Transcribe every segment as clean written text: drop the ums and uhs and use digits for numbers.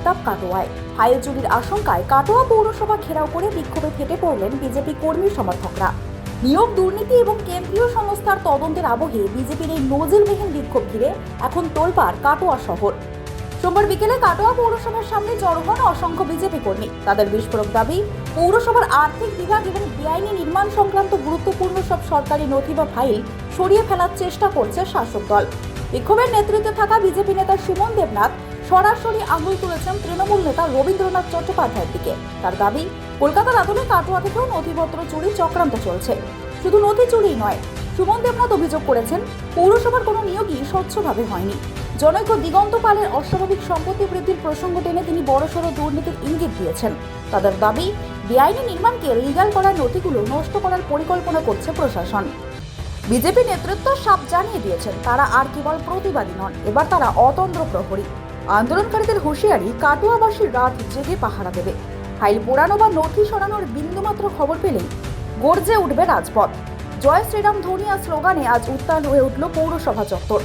উত্তাপ কাটোয়ায়। ফাইল চুরির আশঙ্কায় কাটোয়া পৌরসভা ঘেরাও করে বিক্ষোভে ফেটে পড়লেন বিজেপি কর্মী সমর্থকরা। নিয়োগ দুর্নীতি এবং কেন্দ্রীয় সংস্থার তদন্তের আবহে বিজেপির এই নজিরবিহীন বিক্ষোভ ঘিরে এখন তোলপাড় কাটোয়া শহর। সোমবার বিকেলে কাটোয়া পৌরসভার সামনে জড়ো হন অসংখ্য বিজেপি কর্মী। তাদের বিস্ফোরক দাবি, পৌরসভার আর্থিক বিভাগ এবং বেআইনি নির্মাণ সংক্রান্ত গুরুত্বপূর্ণ সব সরকারি নথি বা ফাইল সরিয়ে ফেলার চেষ্টা করছে শাসক দল। বিক্ষোভের নেতৃত্বে থাকা বিজেপি নেতা সুমন দেবনাথ সরাসরি আঙুল তুলেছেন তৃণমূল নেতা রবীন্দ্রনাথ চট্টোপাধ্যায়ের দিকে। তার দাবি, কলকাতার আদলে কাটোয়া থেকেও নথিপত্র চুরি চক্রান্ত চলছে। শুধু নথি চুরি নয়, সুমন দেবনাথ অভিযোগ করেছেন পৌরসভার কোনো নিয়োগই স্বচ্ছভাবে হয়নি। জনৈক দিগন্ত পালের অস্বাভাবিক সম্পত্তি বৃদ্ধির প্রসঙ্গ টেনে তিনি বড়সড় দুর্নীতির ইঙ্গিত দিয়েছেন। তাদের দাবি, বেআইনি নির্মাণকে লিগ্যাল করার নথিগুলো নষ্ট করার পরিকল্পনা করছে প্রশাসন। বিজেপি নেতৃত্ব সাফ জানিয়ে দিয়েছেন, তারা আর কেবল প্রতিবাদী নন, এবার তারা অতন্দ্র প্রহরী। আন্দোলনকারীদের হুঁশিয়ারি, কাটোয়াবাসী রাত জেগে পাহারা দেবে। ফাইল পোড়ানো বা নথি সরানোর বিন্দুমাত্র খবর পেলেই গর্জে উঠবে রাজপথ। জয় শ্রীরাম ধ্বনি আর স্লোগানে আজ উত্তাল হয়ে উঠল পৌরসভা চত্বর।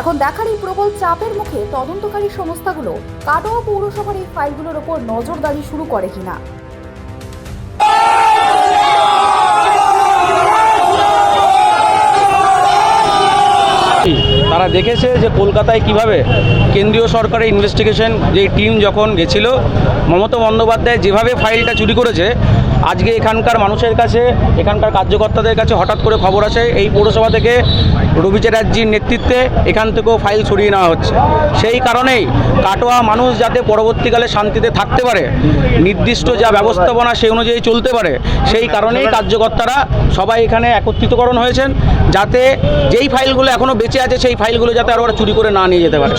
এখন দেখার এই প্রবল চাপের মুখে তদন্তকারী সংস্থাগুলো কাটোয়া পৌরসভার এই ফাইলগুলোর ওপর নজরদারি শুরু করে কিনা। তারা দেখেছে যে কলকাতায় কিভাবে কেন্দ্রীয় সরকারের ইনভেস্টিগেশন যে টিম যখন গেছিল, মমতা বন্দ্যোপাধ্যায় যেভাবে ফাইলটা চুরি করেছে, আজকে এখানকার মানুষের কাছে, এখানকার কার্যকর্তাদের কাছে হঠাৎ করে খবর আসে এই পৌরসভা থেকে রবি চ্যাটার্জির নেতৃত্বে এখান থেকেও ফাইল সরিয়ে নেওয়া হচ্ছে। সেই কারণেই কাটোয়া মানুষ যাতে পরবর্তীকালে শান্তিতে থাকতে পারে, নির্দিষ্ট যা ব্যবস্থাপনা সেই অনুযায়ী চলতে পারে, সেই কারণেই কার্যকর্তারা সবাই এখানে একত্রিতকরণ হয়েছেন, যাতে যেই ফাইলগুলো এখনও বেঁচে আছে সেই ফাইলগুলো যাতে আরও চুরি করে না নিয়ে যেতে পারে।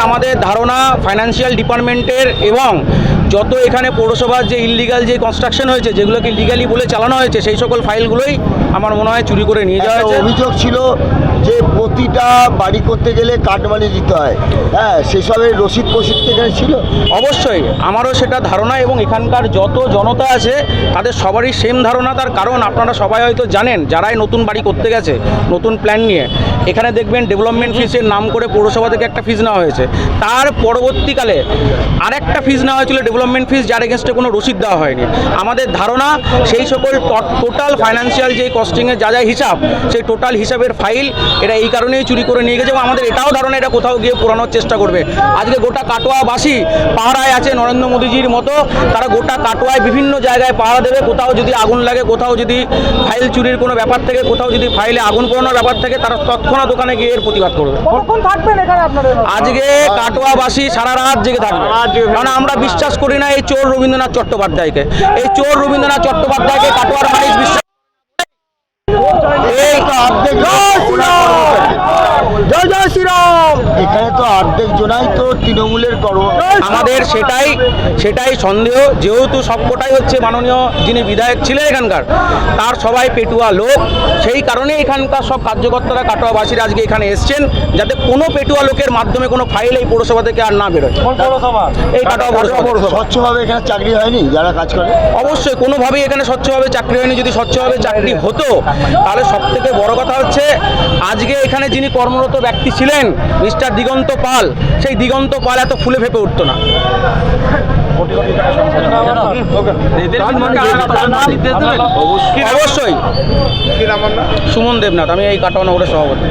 আমাদের ধারণা ফাইন্যান্সিয়াল ডিপার্টমেন্টের এবং যত এখানে পৌরসভার যে ইললিগাল যে কনস্ট্রাকশন হয়েছে, যেগুলোকে লিগালি বলে চালানো হয়েছে, সেই সকল ফাইলগুলোই আমার মনে হয় চুরি করে নিয়ে যাওয়া হয়েছে। অভিযোগ ছিল যে প্রতিটা বাড়ি করতে গেলে কাটমানি দিতে হয়, হ্যাঁ, সেসবের রসিদ এখানে ছিল। অবশ্যই আমারও সেটা ধারণা এবং এখানকার যত জনতা আছে তাদের সবারই সেম ধারণা। তার কারণ আপনারা সবাই হয়তো জানেন, যারাই নতুন বাড়ি করতে গেছে নতুন প্ল্যান নিয়ে, এখানে দেখবেন ডেভেলপমেন্ট ফিসের নাম করে পৌরসভা থেকে একটা ফিস নেওয়া হয়েছে, তার পরবর্তীকালে আরেকটা ফিস নেওয়া হয়েছিল ডেভেলপমেন্ট ফিস, যার এগেনস্টে কোনো রসিদ দেওয়া হয়নি। আমাদের ধারণা সেই সকল টোটাল ফাইন্যান্সিয়াল যে কস্টিংয়ের যা যা হিসাব, সেই টোটাল হিসাবের ফাইল এরা এই কারণেই চুরি করে নিয়ে গেছে এবং আমাদের এটাও ধারণা এটা কোথাও গিয়ে পোড়ানোর চেষ্টা করবে। আজকে গোটা কাটোয়াবাসী পাহারায় আছে নরেন্দ্র মোদীজির মতো, তারা গোটা কাটোয়ায় বিভিন্ন জায়গায় পাহারা দেবে। কোথাও যদি আগুন লাগে, কোথাও যদি ফাইল চুরির কোনো ব্যাপার থেকে, কোথাও যদি ফাইলে আগুন পোড়ানোর ব্যাপার থেকে, তারা তৎক্ষণাৎ দোকানে গিয়ে এর প্রতিবাদ করবে। আজকে কাটোয়াবাসী সারা রাত জেগে থাকবে, কারণ আমরা বিশ্বাস করি না এই চোর রবীন্দ্রনাথ চট্টোপাধ্যায়কে। এই চোর রবীন্দ্রনাথ চট্টোপাধ্যায়কে কাটোয়ার মানুষ বিশ্বাস। এখানে তো অর্ধেক জনাই তো তৃণমূলের কর্ম। আমাদের সেটাই সন্দেহ, যেহেতু সবকটাই হচ্ছে মাননীয় যিনি বিধায়ক ছিলেন এখানকার, তার সবাই পেটুয়া লোক। সেই কারণে এখানকার সব কার্যকর্তারা কাটোয়াবাসীরা আজকে এখানে এসছেন, যাতে কোনো পেটুয়া লোকের মাধ্যমে কোনো ফাইল এই পৌরসভা থেকে আর না বেরোয়। এই কাটোয়া পৌরসভা স্বচ্ছভাবে এখানে চাকরি হয়নি যারা কাজ করে। অবশ্যই কোনোভাবেই এখানে স্বচ্ছভাবে চাকরি হয়নি। যদি স্বচ্ছভাবে চাকরি হতো তাহলে সব থেকে বড় কথা হচ্ছে, আজকে এখানে যিনি কর্মরত ব্যক্তি ছিলেন মিস্টার দিগন্ত পাল, সেই দিগন্ত পাল এত ফুলে ফেপে উঠতো না। অবশ্যই। সুমন দেবনাথ, আমি এই কাটোয়া নগরের সভাপতি।